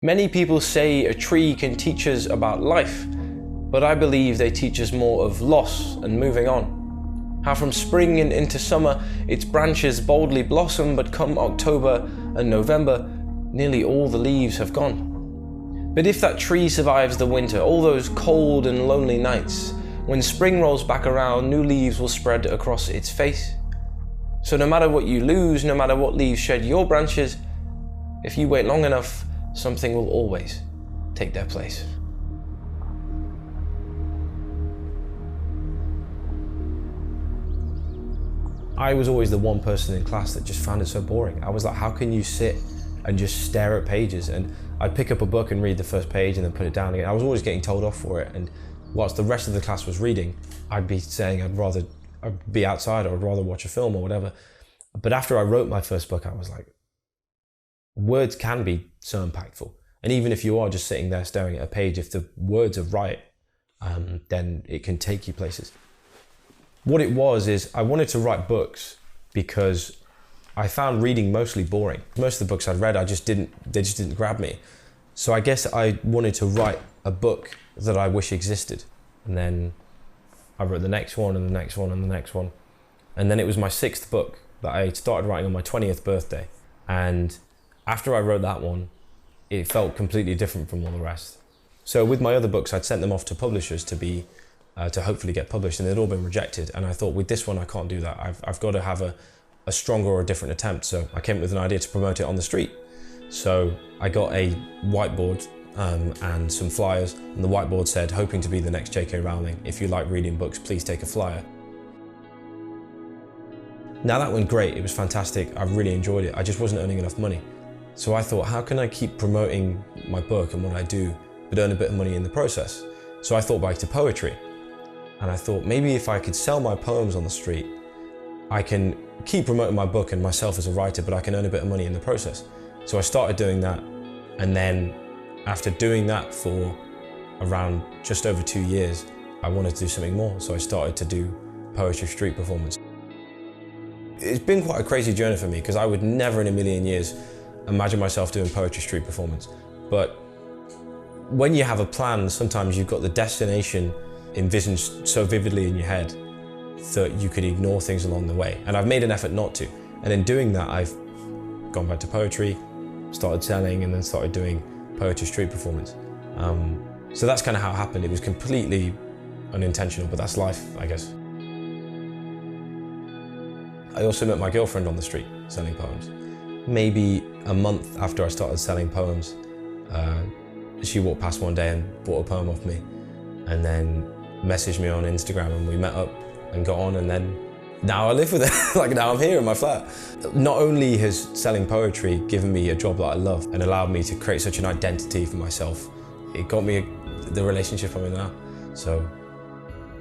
Many people say a tree can teach us about life, but I believe they teach us more of loss and moving on. How from spring and into summer, its branches boldly blossom, but come October and November, nearly all the leaves have gone. But if that tree survives the winter, all those cold and lonely nights, when spring rolls back around, new leaves will spread across its face. So no matter what you lose, no matter what leaves shed your branches, if you wait long enough, something will always take their place. I was always the one person in class that just found it so boring. I was like, how can you sit and just stare at pages? And I'd pick up a book and read the first page and then put it down again. I was always getting told off for it. And whilst the rest of the class was reading, I'd be saying I'd rather be outside or I'd rather watch a film or whatever. But after I wrote my first book, I was like, words can be so impactful. And even if you are just sitting there staring at a page, if the words are right, then it can take you places. What it was is I wanted to write books because I found reading mostly boring. Most of the books I'd read, they just didn't grab me. So I guess I wanted to write a book that I wish existed. And then I wrote the next one and the next one and the next one. And then it was my 6th book that I started writing on my 20th birthday. And after I wrote that one, it felt completely different from all the rest. So with my other books, I'd sent them off to publishers to hopefully get published, and they'd all been rejected. And I thought, with this one, I can't do that. I've got to have a stronger or a different attempt. So I came up with an idea to promote it on the street. So I got a whiteboard and some flyers, and the whiteboard said, hoping to be the next J.K. Rowling. If you like reading books, please take a flyer. Now that went great, it was fantastic. I really enjoyed it. I just wasn't earning enough money. So I thought, how can I keep promoting my book and what I do, but earn a bit of money in the process? So I thought back to poetry. And I thought, maybe if I could sell my poems on the street, I can keep promoting my book and myself as a writer, but I can earn a bit of money in the process. So I started doing that. And then after doing that for around just over 2 years, I wanted to do something more. So I started to do poetry street performance. It's been quite a crazy journey for me because I would never in a million years imagine myself doing poetry street performance. But when you have a plan, sometimes you've got the destination envisioned so vividly in your head that you could ignore things along the way. And I've made an effort not to. And in doing that, I've gone back to poetry, started selling, and then started doing poetry street performance. So that's kind of how it happened. It was completely unintentional, but that's life, I guess. I also met my girlfriend on the street selling poems. Maybe a month after I started selling poems, she walked past one day and bought a poem off me, and then messaged me on Instagram, and we met up and got on, and then now I live with her. Like, now I'm here in my flat. Not only has selling poetry given me a job that I love and allowed me to create such an identity for myself, it got me the relationship I'm in now. So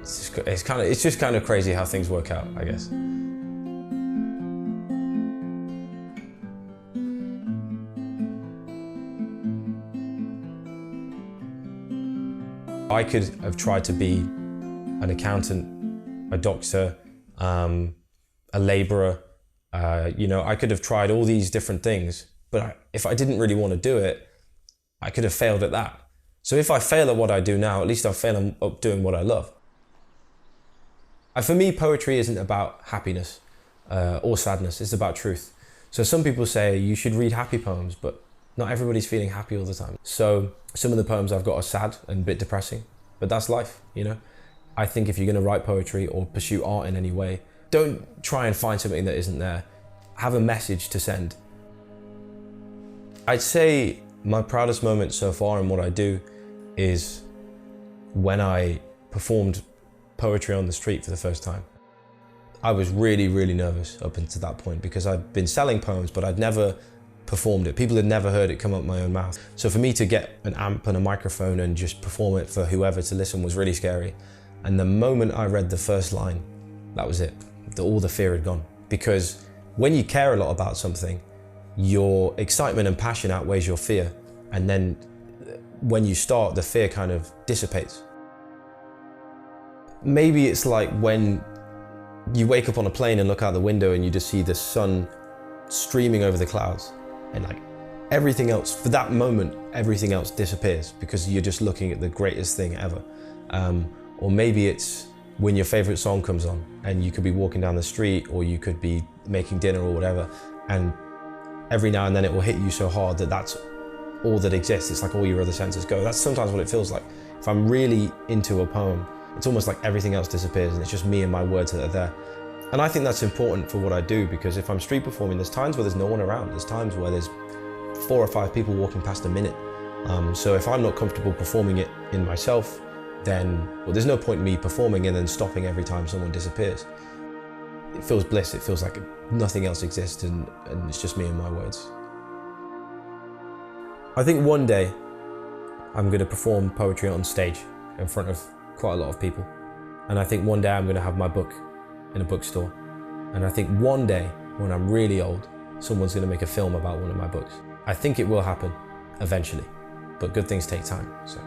it's just kind of crazy how things work out, I guess. I could have tried to be an accountant, a doctor, a labourer. I could have tried all these different things, but if I didn't really want to do it, I could have failed at that. So if I fail at what I do now, at least I'll fail at doing what I love. And for me, poetry isn't about happiness or sadness, it's about truth. So some people say you should read happy poems, but not everybody's feeling happy all the time. So some of the poems I've got are sad and a bit depressing, but that's life, you know? I think if you're gonna write poetry or pursue art in any way, don't try and find something that isn't there. Have a message to send. I'd say my proudest moment so far in what I do is when I performed poetry on the street for the first time. I was really, really nervous up until that point because I'd been selling poems, but I'd never performed it. People had never heard it come out my own mouth. So for me to get an amp and a microphone and just perform it for whoever to listen was really scary. And the moment I read the first line, that was it. All the fear had gone. Because when you care a lot about something, your excitement and passion outweighs your fear. And then when you start, the fear kind of dissipates. Maybe it's like when you wake up on a plane and look out the window and you just see the sun streaming over the clouds. And like, everything else, for that moment, everything else disappears because you're just looking at the greatest thing ever. Or maybe it's when your favorite song comes on and you could be walking down the street or you could be making dinner or whatever, and every now and then it will hit you so hard that that's all that exists. It's like all your other senses go. That's sometimes what it feels like. If I'm really into a poem, it's almost like everything else disappears and it's just me and my words that are there. And I think that's important for what I do, because if I'm street performing, there's times where there's no one around. There's times where there's 4 or 5 people walking past a minute. So if I'm not comfortable performing it in myself, then there's no point in me performing and then stopping every time someone disappears. It feels bliss. It feels like nothing else exists and it's just me and my words. I think one day I'm going to perform poetry on stage in front of quite a lot of people. And I think one day I'm going to have my book in a bookstore. And I think one day, when I'm really old, someone's going to make a film about one of my books. I think it will happen eventually, but good things take time. So.